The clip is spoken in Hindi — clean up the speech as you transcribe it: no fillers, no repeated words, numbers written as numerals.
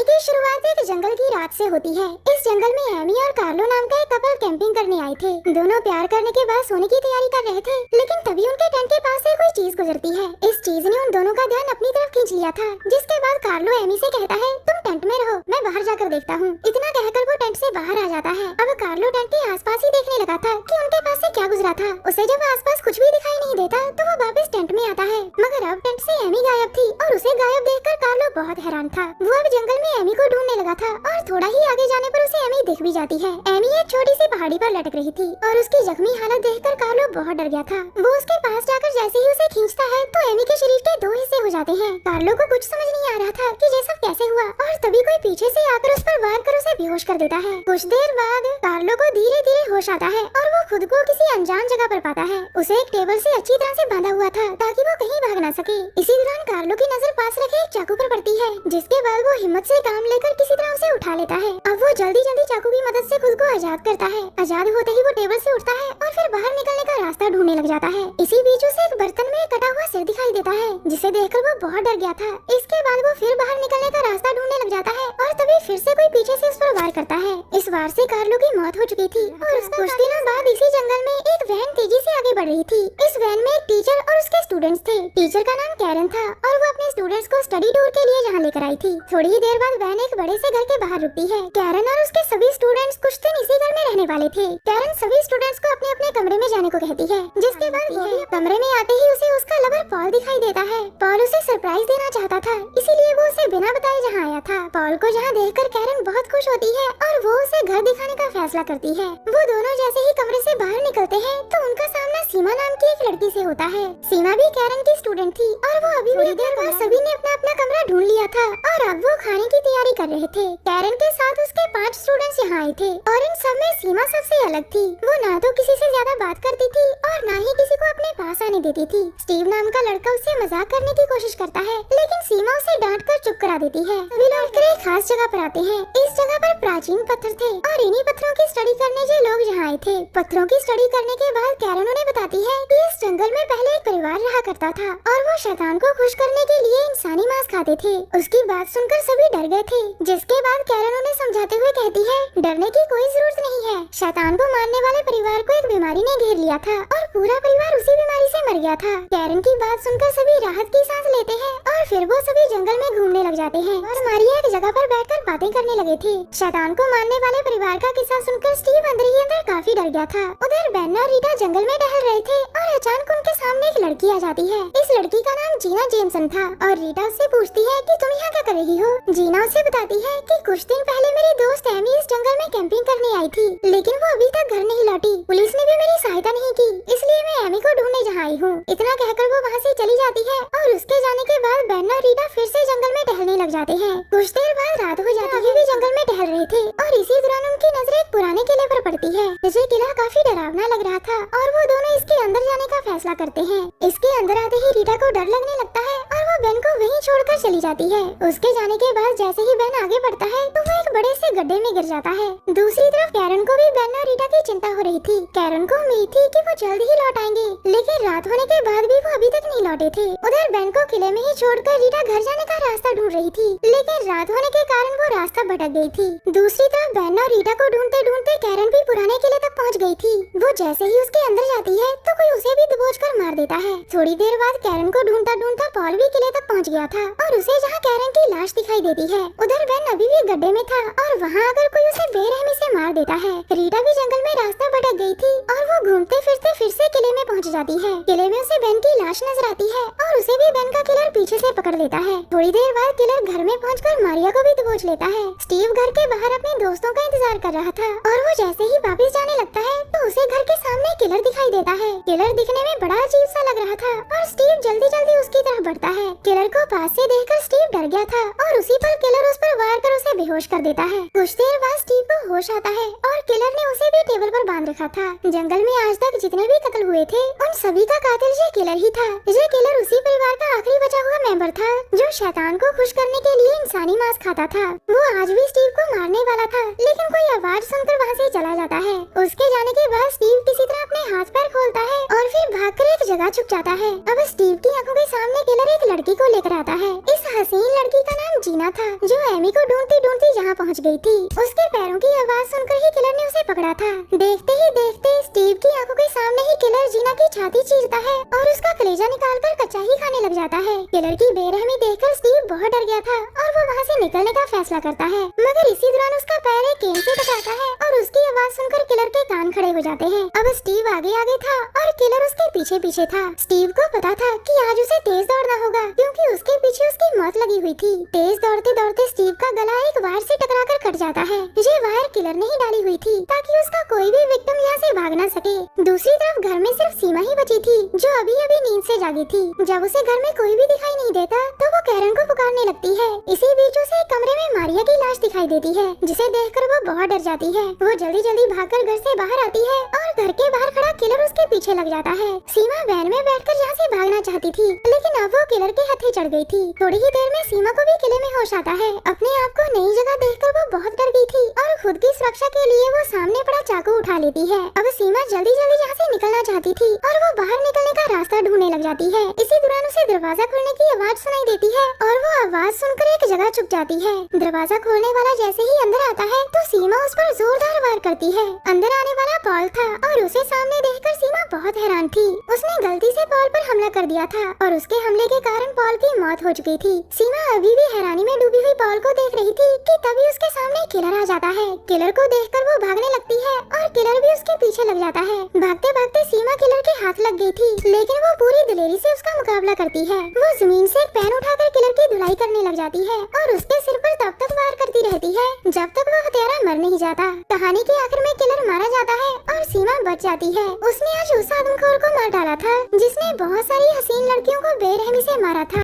कहानी की शुरुआत एक जंगल की रात से होती है। इस जंगल में एमी और कार्लो नाम का एक कपल कैंपिंग करने आए थे। दोनों प्यार करने के बाद सोने की तैयारी कर रहे थे, लेकिन तभी उनके टेंट के पास से कोई चीज गुजरती है। इस चीज ने उन दोनों का ध्यान अपनी तरफ खींच लिया था, जिसके बाद कार्लो एमी से कहता है, तुम टेंट में रहो, मैं बाहर जाकर देखता हूँ। इतना कहकर वो टेंट से बाहर आ जाता है। अब कार्लो टेंट के आसपास ही देखने लगा था कि उनके पास से क्या गुजरा था। उसे जब आसपास कुछ भी दिखाई नहीं देता तो वो वापस टेंट में आता है, मगर अब टेंट से एमी गायब थी और उसे गायब देखकर कार्लो बहुत हैरान था। वो अब जंगल में एमी को ढूंढने लगा था और थोड़ा ही आगे जाने पर उसे एमी दिख भी जाती है। एमी एक छोटी सी पहाड़ी पर लटक रही थी और उसकी जख्मी हालत देखकर कार्लो बहुत डर गया था। वो उसके पास जाकर जैसे ही उसे खींचता है तो एमी के शरीर के दो हिस्से हो जाते हैं। कार्लो को कुछ समझ नहीं आ रहा था कि ये सब कैसे हुआ और तभी कोई पीछे से आकर उस पर वार कर उसे बेहोश कर देता है। कुछ देर बाद कार्लो को धीरे धीरे होश आता है और वो खुद को किसी अनजान जगह पर पाता है। उसे एक टेबल से अच्छी तरह से बांधा हुआ था ताकि वो कहीं भाग ना सके। इसी दौरान कार्लो की नजर पास रखे एक चाकू पर पड़ती है, जिसके बाद वो हिम्मत से काम लेकर किसी तरह उसे उठा लेता है। अब वो जल्दी जल्दी चाकू की मदद से खुद को आजाद करता है। आजाद होते ही वो टेबल से उठता है और फिर बाहर निकलने का रास्ता ढूंढने लग जाता है। इसी बीच उसे एक बर्तन में कटा हुआ सिर दिखाई देता है, जिसे देखकर वो बहुत डर गया था। इसके बाद वो फिर बाहर निकलने का रास्ता ढूंढने लग जाता है और तभी फिर से कोई पीछे से उस पर वार करता है। इस वार से कार्लो की मौत हो चुकी थी और कुछ दिनों बाद इसी जंगल में एक वैन तेजी से आगे बढ़ रही थी। इस वैन में एक टीचर और उसके स्टूडेंट्स थे। टीचर का नाम कैरन था और वो अपने स्टूडेंट्स को स्टडी टूर के लिए यहाँ लेकर आई थी। थोड़ी ही देर बाद वैन एक बड़े से घर के बाहर रुकती है। कैरन और उसके सभी स्टूडेंट्स कुछ दिन इसी घर में रहने वाले थे। कैरन सभी स्टूडेंट्स को अपने अपने कमरे में जाने को कहती है, जिसके बाद वो भी कमरे में आते ही उसे उसका लवर पॉल दिखाई देता है। पॉल उसे सरप्राइज देना चाहता था, इसीलिए वो उसे बिना बताए जहाँ आया था। पॉल को जहाँ देखकर कैरन बहुत खुश होती है और वो उसे घर दिखाने का फैसला करती है। वो दोनों जैसे ही कमरे से बाहर निकलते हैं तो उनका सामना सीमा नाम की एक लड़की से होता है। सीमा भी कैरन की स्टूडेंट थी और वो अभी थोड़ी देर बाद सभी ने अपना अपना कमरा ढूंढ लिया था और अब वो खाने की तैयारी कर रहे थे। कैरन के साथ उसके 5 स्टूडेंट्स यहाँ आए थे और इन सब में सीमा सबसे अलग थी। वो ना तो किसी से ज्यादा बात करती थी और ना ही किसी को अपने पास आने देती थी। स्टीव नाम का लड़का उससे मजाक करने की कोशिश करता है, लेकिन सीमा उसे डांट कर चुप करा देती है। सभी लौटकर एक खास जगह पर आते हैं। इस जगह पर प्राचीन पत्थर थे और इन्हीं पत्थरों की स्टडी करने जो लोग यहाँ आए थे। पत्थरों की स्टडी करने के बाद कैरन उन्हें बताती है कि इस जंगल में पहले एक परिवार रहा करता था और वो शैतान को खुश करने के लिए इंसानी मांस खाते थे। उसकी बात सुनकर सभी डर गए थे, जिसके बाद कैरन उन्हें समझाते हुए कहती है, डरने की कोई जरूरत नहीं है। शैतान को मारने वाले परिवार को एक बीमारी ने घेर लिया था और पूरा परिवार उसी बीमारी से मर गया था। कैरन की बात सुनकर सभी राहत की सांस लेते हैं और फिर वो सभी जंगल में घूमने लग जाते हैं और मारिया एक जगह पर बैठकर बातें करने लगे थे। शैतान को मारने वाले परिवार का किस्सा सुनकर स्टीव अंदर ही अंदर काफी डर गया था। उधर बेन और रीटा जंगल में टहल रहे थे और अचानक उनके सामने एक लड़की आ जाती है। इस लड़की का नाम जीना जेमसन था और रीटा उससे पूछती है कि तुम यहाँ क्या कर रही हो। जीना उसे बताती है कि कुछ दिन पहले मेरी दोस्त एमी इस जंगल में कैंपिंग करने आई थी, लेकिन वो अभी तक घर नहीं लौटी। पुलिस ने भी मेरी सहायता नहीं की, इसलिए मैं एमी को ढूंढने जहाँ आई हूँ। इतना कहकर वो वहाँ से चली जाती है और उसके जाने के बाद बेन और रीटा फिर से जंगल में टहलने लग जाते हैं। कुछ देर बाद रात हो जाती है। वे जंगल में टहल रहे थे और इसी दौरान उनकी नजर एक पुराने किले पर पड़ती है। ये किला काफी डरावना लग रहा था और वो दोनों इसके अंदर जाने का फैसला करते हैं। इसके अंदर आते ही रीटा को डर लगने लगता है और वो बेन को वहीं छोड़कर चली जाती है। उसके जाने के बाद जैसे ही बेन आगे बढ़ता है तो वो एक बड़े से गड्ढे में गिर जाता है। दूसरी तरफ कैरन को भी बेन और रीटा की चिंता हो रही थी। कैरन को उम्मीद थी कि वो जल्द ही लौट आएंगे, लेकिन रात होने के बाद भी वो अभी तक नहीं लौटे थे। उधर बेन को किले में ही छोड़कर रीटा घर जाने का रास्ता ढूंढ रही थी, लेकिन रात होने के कारण वो रास्ता भटक गई थी। दूसरी तरफ बेन और रीटा को ढूंढते ढूंढते कैरन भी पुराने किले तक पहुंच गई थी। वो जैसे ही उसके अंदर जाती है तो कोई उसे भी दबोचकर मार देता है। थोड़ी देर बाद कैरन को ढूंढता ढूंढता पॉल भी किले तक पहुंच गया था और उसे जहाँ कैरन की लाश दिखाई देती है, उधर बेन अभी भी गड्ढे में था और वहाँ आकर कोई उसे बेरहमी से मार देता है। रीटा भी जंगल में रास्ता भटक गई थी और वो घूमते फिरते फिर से किले में पहुँच जाती है। किले में उसे बेन की लाश नजर आती है और उसे भी बेन का किलर पीछे से पकड़ लेता है। थोड़ी देर बाद किलर घर में पहुंचकर मारिया को भी दबोच लेता है। स्टीव घर के बाहर अपने दोस्तों का इंतजार कर रहा था और वो जैसे ही वापस जाने लगता है तो उसे घर के सामने किलर दिखाई देता है। किलर दिखने में बड़ा अजीब सा लग रहा था और स्टीव जल्दी जल्दी उसकी तरफ बढ़ता है। किलर को पास से देखकर स्टीव डर गया था और उसी पर किलर उस पर वार कर उसे बेहोश कर देता है। कुछ देर बाद स्टीव को होश आता है और किलर ने उसे भी टेबल पर बांध रखा था। जंगल में आज तक जितने भी कत्ल हुए थे उन सभी का कातिल ये किलर ही था। ये किलर उसी परिवार का आखिरी बचा हुआ मेंबर था जो शैतान को खुश करने के लिए इंसानी मांस खाता था। वो आज भी स्टीव को मारने वाला था, लेकिन कोई आवाज सुनकर वहाँ से चला जाता है। उसके जाने के बाद स्टीव किसी तरह अपने हाथ पैर खोलता है और फिर भागकर एक जगह छुप जाता है। अब स्टीव की आंखों के सामने किलर एक लड़की को लेकर आता है। इस हसीन लड़की का नाम जीना था, जो एमी को ढूंढती ढूंढती यहाँ पहुँच गई थी। उसके पैरों की आवाज सुनकर ही किलर ने उसे पकड़ा था। देखते ही देखते स्टीव की आंखों के सामने ही किलर जीना की छाती चीरता है और उसका कलेजा निकालकर कच्चा ही खाने लग जाता है। किलर की बेरहमी देखकर स्टीव बहुत डर गया था और वो वहाँ से निकलने का फैसला करता है, मगर इसी दौरान उसका पैर एक केन से टकराता है और उसकी आवाज सुनकर किलर के कान खड़े हो जाते हैं। अब स्टीव आगे आगे था और किलर उसके पीछे पीछे था। स्टीव को पता था कि आज उसे तेज दौड़ना होगा, क्योंकि उसके पीछे उसकी मौत लगी हुई थी। तेज दौड़ते दौड़ते स्टीव का गला एक वायर से टकराकर कट जाता है। ये वायर किलर ने ही डाली हुई थी ताकि उसका कोई भी विक्टिम यहाँ से भाग न सके। दूसरी तरफ घर में सिर्फ सीमा ही बची थी, जो अभी अभी नींद से जागी थी। जब उसे घर में कोई भी दिखाई नहीं देता तो वो कैरन को पुकारने लगती है। इसी बीच उसे कमरे में मारिया की लाश दिखाई देती है, जिसे देखकर वो बहुत डर जाती है। वो जल्दी जल्दी भागकर घर से बाहर आती है और घर के बाहर खड़ा किलर उसके पीछे लग जाता है। सीमा वैन में बैठकर यहाँ से भागना चाहती थी, लेकिन अब वो किलर के हथे चढ़ गई थी। थोड़ी ही देर में सीमा को भी किले में होश आता है। अपने आप को नई जगह देखकर वो बहुत डर गई थी और खुद की सुरक्षा के लिए वो सामने पड़ा चाकू उठा लेती है। अब सीमा जल्दी जल्दी यहाँ से निकलना चाहती थी और वो बाहर निकलने का रास्ता ढूंढने लग जाती है। इसी दौरान उसे दरवाजा खोलने की आवाज सुनाई देती है और वो आवाज सुनकर एक जगह छुप जाती है। दरवाजा खोलने वाला जैसे ही अंदर आता है तो सीमा उस पर जोरदार वार करती है। अंदर आने वाला पॉल था और उसे सामने देखकर सीमा बहुत हैरान थी। उसने गलती से पॉल पर हमला कर दिया था और उसके हमले के कारण पॉल की मौत हो चुकी थी। सीमा अभी भी हैरानी में डूबी हुई पॉल को देख रही थी कि तभी उसके सामने किलर आ जाता है। किलर को देखकर वो भागने लगती है और किलर भी उसके पीछे लग जाता है। भागते भागते सीमा किलर के हाथ लग गई थी, लेकिन वो पूरी दिलेरी से उसका मुकाबला करती है। वो जमीन से एक पेन उठाकर किलर की धुलाई करने लग जाती है और उसके सिर पर तब तक वार करती रहती है जब तक वो हत्यारा मर नहीं जाता। कहानी के आखिर में किलर मारा जाता है और सीमा बच जाती है। उसने आज उस आदमखोर को मार डाला था जिसने बहुत सारी हसीन लड़कियों को बेरहमी से मारा था।